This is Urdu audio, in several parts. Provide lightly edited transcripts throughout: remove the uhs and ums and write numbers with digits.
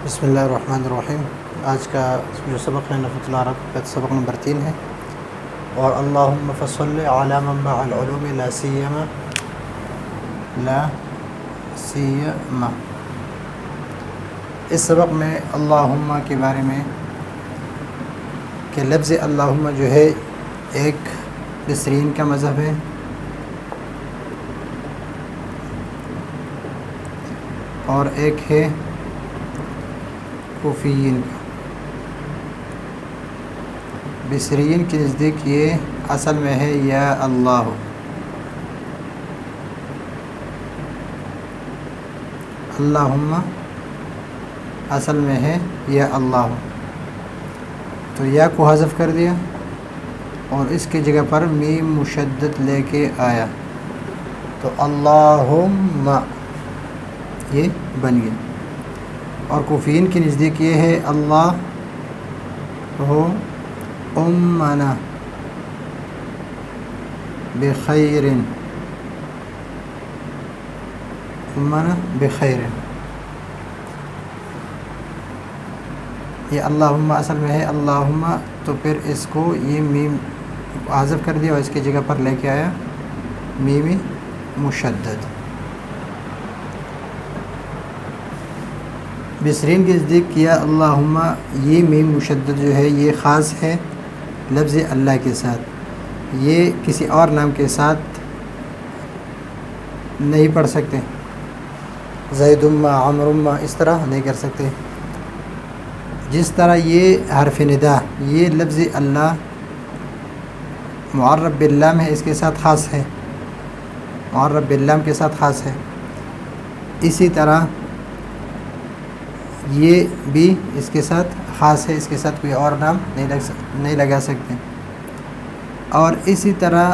بسم اللہ الرحمن الرحیم۔ آج کا جو سبق ہے نفۃ العرب کا سبق نمبر 3 ہے، اور اللہم فصل علی منبع العلوم لا سیما۔ اس سبق میں اللہم کے بارے میں کہ لفظ اللہم جو ہے ایک بصرین کا مذہب ہے، اور ایک ہے کوفیین کا۔ بصرین کے نزدیک یہ اصل میں ہے یا اللہ، اللہم اصل میں ہے یا اللہ، تو یا کو حذف کر دیا اور اس کی جگہ پر میم مشدد لے کے آیا تو اللہم یہ بن گیا۔ اور کوفیین کے نزدیک یہ ہے اللہ ہو امنا بخیر، امنا بخیر، یہ اللہم اصل میں ہے اللہم، تو پھر اس کو یہ میم حذف کر دیا اور اس کی جگہ پر لے کے آیا میم مشدد۔ بصرین کے نزدیک کیا اللہم یہ میم مشدد جو ہے یہ خاص ہے لفظ اللہ کے ساتھ، یہ کسی اور نام کے ساتھ نہیں پڑھ سکتے، زید عمر اس طرح نہیں کر سکتے۔ جس طرح یہ حرف ندا یہ لفظ اللہ معرب باللام ہے، اس کے ساتھ خاص ہے، معرب باللام کے ساتھ خاص ہے، اسی طرح یہ بھی اس کے ساتھ خاص ہے، اس کے ساتھ کوئی اور نام نہیں لگا سکتے۔ اور اسی طرح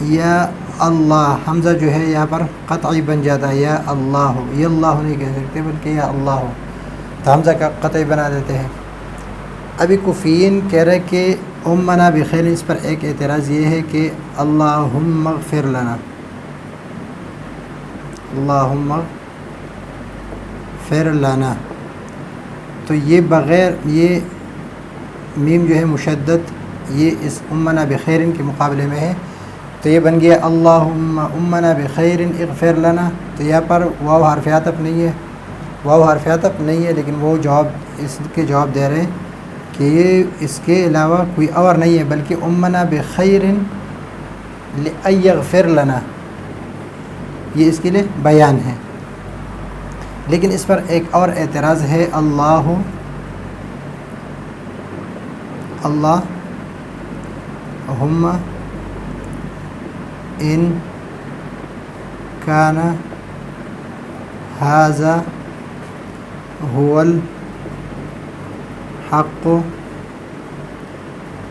یا اللہ حمزہ جو ہے یہاں پر قطعی بن جاتا ہے، یا اللہ، یہ اللہ نہیں کہہ سکتے بلکہ یا اللہ، تو حمزہ کا قطعی بنا دیتے ہیں۔ ابھی کوفیین کہہ رہے کہ امنا بخیر، اس پر ایک اعتراض یہ ہے کہ اللہم اغفر لنا، اللہم اغفر لنا، تو یہ بغیر یہ میم جو ہے مشدد یہ اس امنا بخیر کے مقابلے میں ہے، تو یہ بن گیا اللہم امنا بخیر اغفر لنا، تو یہاں پر واو حرف عطف نہیں ہے، واو حرف عطف نہیں ہے، لیکن وہ جواب اس کے جواب دے رہے کہ یہ اس کے علاوہ کوئی اور نہیں ہے، بلکہ امنا بخیر لأن یغفر لنا، یہ اس کے لیے بیان ہے۔ لیکن اس پر ایک اور اعتراض ہے، اللہم ان کان ھذا هو الحق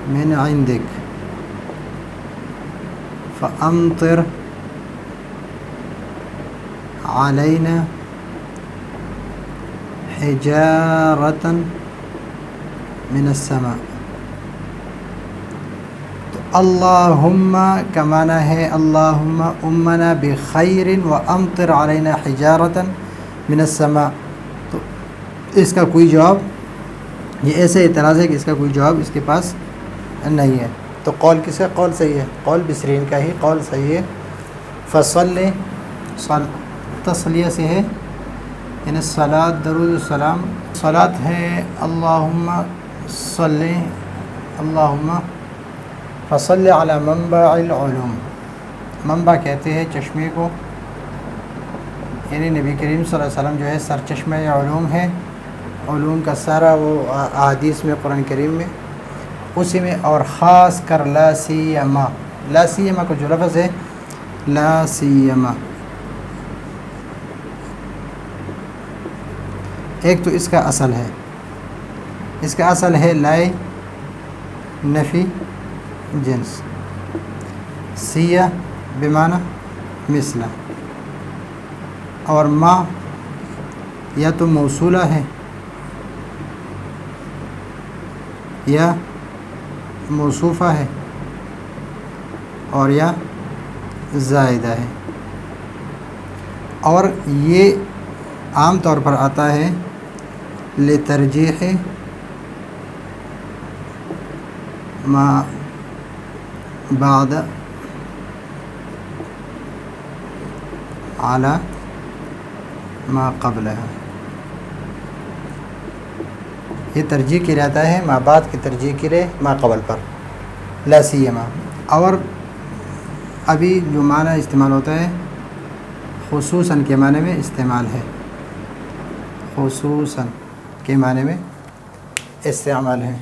من عندک فامطر علینا حجارۃ من السماء، تو اللہم کا معنی ہے اللہم امنا بخیر و امطر علینا حجارۃ من السماء، تو اس کا کوئی جواب، یہ ایسے اعتراض ہے کہ اس کا کوئی جواب اس کے پاس نہیں ہے۔ تو قول کس کا قول صحیح ہے؟ قول بصرین کا ہی قول صحیح ہے۔ فصل تصلیہ سے ہے، یعنی صلاۃ درود السلام، صلاۃ ہے اللہم صلی، اللہم فصل علی منبع العلوم، منبع کہتے ہیں چشمے کو، یعنی نبی کریم صلی اللہ علیہ وسلم جو ہے سرچشمہ علوم ہے، علوم کا سارا وہ احادیث میں قرآن کریم میں اسی میں، اور خاص کر لا سیما، لا سیما کو جو لفظ ہے لا سیما، ایک تو اس کا اصل ہے، اس کا اصل ہے لائے نفی جنس، سیہ بمعنی مثلہ، اور ما یا تو موصولہ ہے یا موصوفہ ہے اور یا زائدہ ہے، اور یہ عام طور پر آتا ہے لترجیح ما بعد على ما قبلها. یہ ترجیح کی جاتا ہے ما بعد کی ترجیح کے لیے ما قبل پر، لا سیما. اور ابھی جو معنی استعمال ہوتا ہے خصوصاً کے معنی میں استعمال ہے، خصوصاً کے معنی میں استعمال ہے.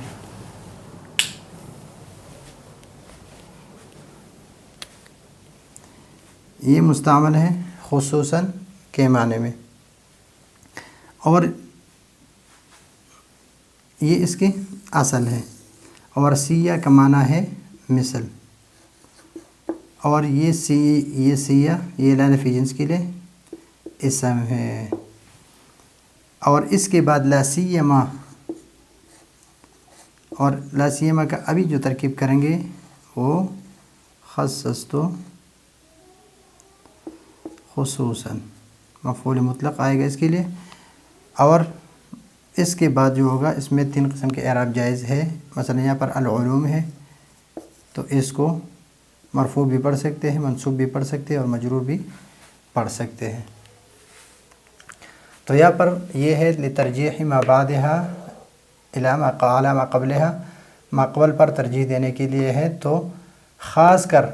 یہ مستعمل ہے خصوصاً کے معنی میں، اور یہ اس کی اصل ہے. اور سیہ کا معنی ہے مثل، اور یہ سیہ یہ لا نفی جنس کے لیے اسم ہے. اور اس کے بعد لا سیما، اور لا سیما کا ابھی جو ترکیب کریں گے وہ خصصت خصوصاً مفعول مطلق آئے گا اس کے لیے. اور اس کے بعد جو ہوگا اس میں 3 قسم کے اعراب جائز ہے. مثلا یہاں پر العلوم ہے تو اس کو مرفوع بھی پڑھ سکتے ہیں، منصوب بھی پڑھ سکتے ہیں، اور مجرور بھی پڑھ سکتے ہیں. تو یہاں پر یہ ہے لترجیح ما بعدها الی ما قبلها، ما قبل پر ترجیح دینے کے لیے ہے. تو خاص کر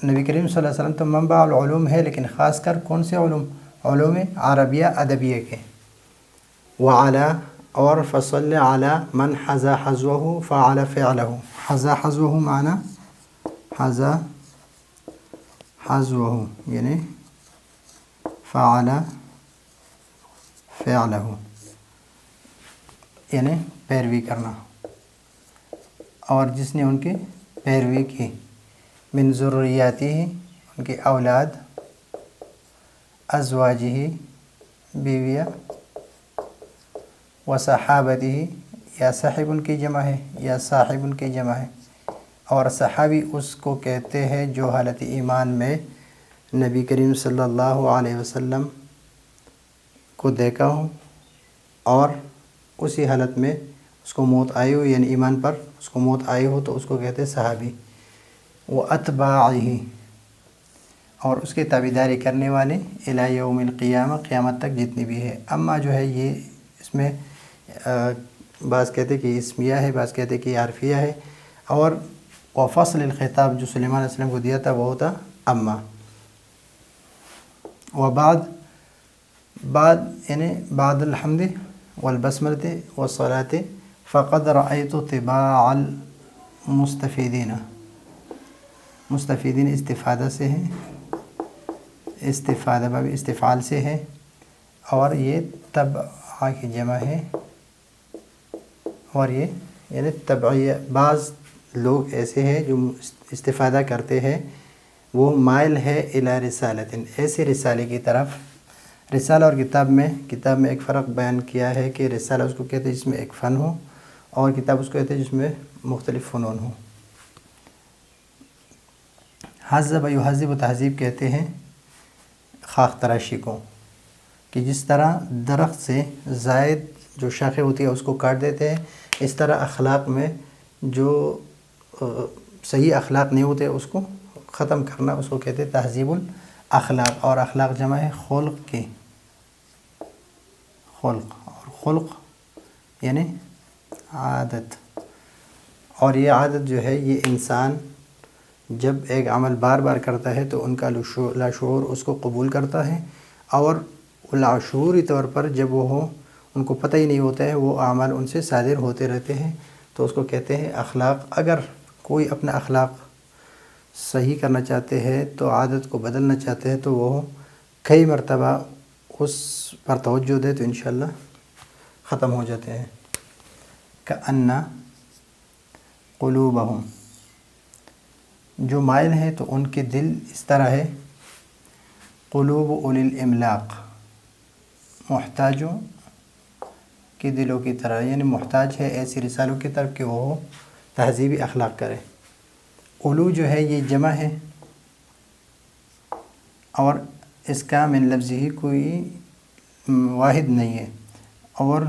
نبی کریم صلی اللہ علیہ وسلم تو منبع العلوم ہے، لیکن خاص کر کون سے علوم عربیہ ادبیہ کے. وعلی، اور فصل علی من حذا حذوہ فعل فعلہ. حذا حذوہ معنی حذا حذوہ یعنی فعل فعلہ یعنی پیروی کرنا، اور جس نے ان کی پیروی کی. من ذریاتہ ان کے اولاد، ازواجہ بیویہ، وصحابتہ یا صاحب ان کی جمع ہے یا صاحب ان کی جمع ہے. اور صحابی اس کو کہتے ہیں جو حالت ایمان میں نبی کریم صلی اللہ علیہ وسلم کو دیکھا ہو اور اسی حالت میں اس کو موت آئی ہو، یعنی ایمان پر اس کو موت آئی ہو تو اس کو کہتے ہیں صحابی. وہ اتباعہ، اور اس کے تابعداری کرنے والے الی یوم القیامہ، قیامت تک جتنی بھی ہے. اما جو ہے یہ اس میں بعض کہتے کہ اسمیہ ہے، بعض کہتے کہ عرفیہ ہے. اور فصل الخطاب جو سلیمان علیہ السلام کو دیا تھا وہ ہوتا اما. وبعد، بعد یعنی بعد الحمد والبسملۃ والصلاۃ فقد رأیت طباع المستفیدین. مستفیدین استفادہ سے ہے، استفادہ باب استفعال سے ہے، اور یہ تبع کی جمع ہے. اور یہ یعنی تبعیہ، بعض لوگ ایسے ہیں جو استفادہ کرتے ہیں، وہ مائل ہے الی رسالۃ، ایسے رسالے کی طرف. رسالہ اور کتاب میں ایک فرق بیان کیا ہے کہ رسالہ اس کو کہتے ہیں جس میں ایک فن ہو، اور کتاب اس کو کہتے ہیں جس میں مختلف فنون ہوں. حذب یہذب و تہذیب کہتے ہیں خاک تراشی کو، کہ جس طرح درخت سے زائد جو شاخیں ہوتی ہے اس کو کاٹ دیتے ہیں، اس طرح اخلاق میں جو صحیح اخلاق نہیں ہوتے اس کو ختم کرنا، اس کو کہتے ہیں تہذیب الاخلاق. اور اخلاق جمع ہے خلق کی، خلق، اور خلق یعنی عادت. اور یہ عادت جو ہے یہ انسان جب ایک عمل بار بار کرتا ہے تو ان کا لاشعور اس کو قبول کرتا ہے، اور لاشعوری طور پر جب وہ ہو ان کو پتہ ہی نہیں ہوتا ہے وہ اعمال ان سے صادر ہوتے رہتے ہیں، تو اس کو کہتے ہیں اخلاق. اگر کوئی اپنا اخلاق صحیح کرنا چاہتے ہیں تو عادت کو بدلنا چاہتے ہیں تو وہ کئی مرتبہ اس پر توجہ دے تو انشاءاللہ ختم ہو جاتے ہیں. کأن قلوبہم، جو مائل ہیں تو ان کے دل اس طرح ہے قلوب اولی الاملاق، محتاجوں کے دلوں کی طرح، یعنی محتاج ہے ایسی رسالوں کی طرف کہ وہ تہذیبی اخلاق کرے. اولو جو ہے یہ جمع ہے، اور اس کا من لفظ ہی کوئی واحد نہیں ہے، اور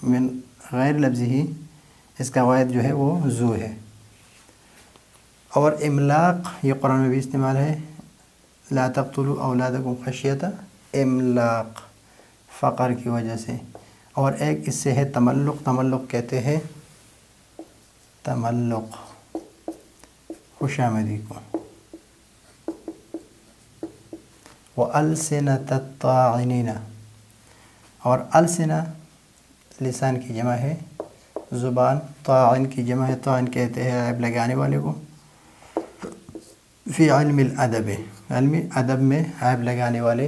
من غیر لفظی ہی اس کا واحد جو ہے وہ ذو ہے۔ اور املاق یہ قرآن میں بھی استعمال ہے، لا تقتلوا اولادکم خشیۃ املاق، فقر کی وجہ سے۔ اور ایک اس سے ہے تملق، تملق کہتے ہیں تملق خوش آمدی کو۔ وَأَلْسِنَةَ الطَّاعِنِينَ، اور السنہ لسان کی جمع ہے، زبان، طاعن کی جمع ہے، طاعن کہتے ہیں عیب لگانے والے کو۔ فی علم الادب، علم ادب میں عیب لگانے والے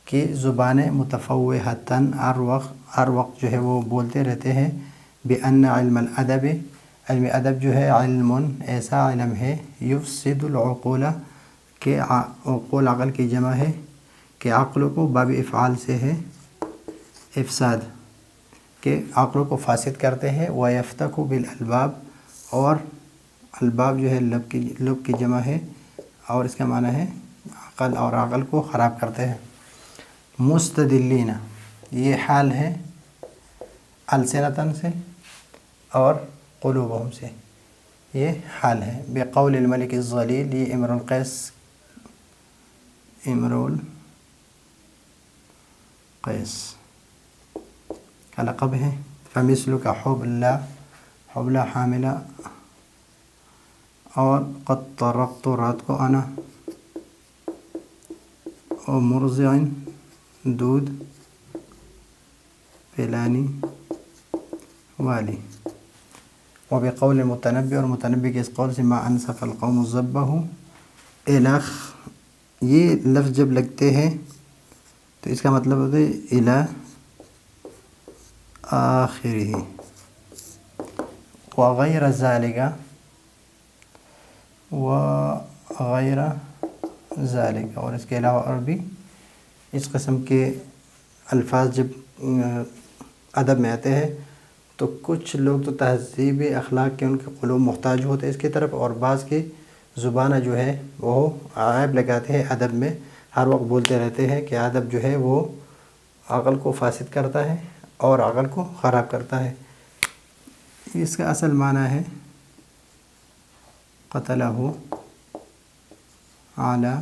کی زبانیں متفوہتاً ہر وقت جو ہے وہ بولتے رہتے ہیں، بأن علم الادب، علم ادب جو ہے علم ایسا علم ہے، یفسد العقول کہ عقول عقل کی جمع ہے، کہ عقل کو باب افعال سے ہے افساد، کہ عقل کو فاسد کرتے ہیں، ویفتک بالالباب، اور الباب جو ہے لب کی جمع ہے، اور اس کا معنی ہے عقل، اور عقل کو خراب کرتے ہیں۔ مستدلین، یہ حال ہے السنتاً سے اور قلوبہم سے، یہ حال ہے۔ بقول الملک الذلیل، یہ امر القیس کا لقب ہے۔ فمثل کا حبلہ، حبلہ حاملہ، اور قد طرقت رات کو انا، اور مرضع دودھ پلانے والی۔ وبقول المتنبی، اور متنبی کے اس قول سے، ما انصف القوم ذبہ الخ، یہ لفظ جب لگتے ہیں تو اس کا مطلب ہوتا ہے الی آخرہ، وغیر ذالک، وغیر ذالک، اور اس کے علاوہ اور بھی اس قسم کے الفاظ جب ادب میں آتے ہیں تو کچھ لوگ تو تہذیب اخلاق کے ان کے قلوب محتاج ہوتے ہیں اس کی طرف، اور بعض کی زبانیں جو ہے وہ عیب لگاتے ہیں ادب میں، ہر وقت بولتے رہتے ہیں کہ ادب جو ہے وہ عقل کو فاسد کرتا ہے اور عقل کو خراب کرتا ہے۔ اس کا اصل معنی ہے قتلہ علی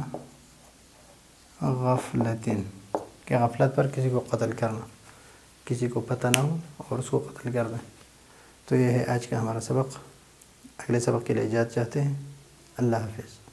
غفلۃ، کہ غفلت پر کسی کو قتل کرنا، کسی کو پتہ نہ ہو اور اس کو قتل کر دیں۔ تو یہ ہے آج کا ہمارا سبق، اگلے سبق کے لیے اجازت چاہتے ہیں، اللہ حافظ۔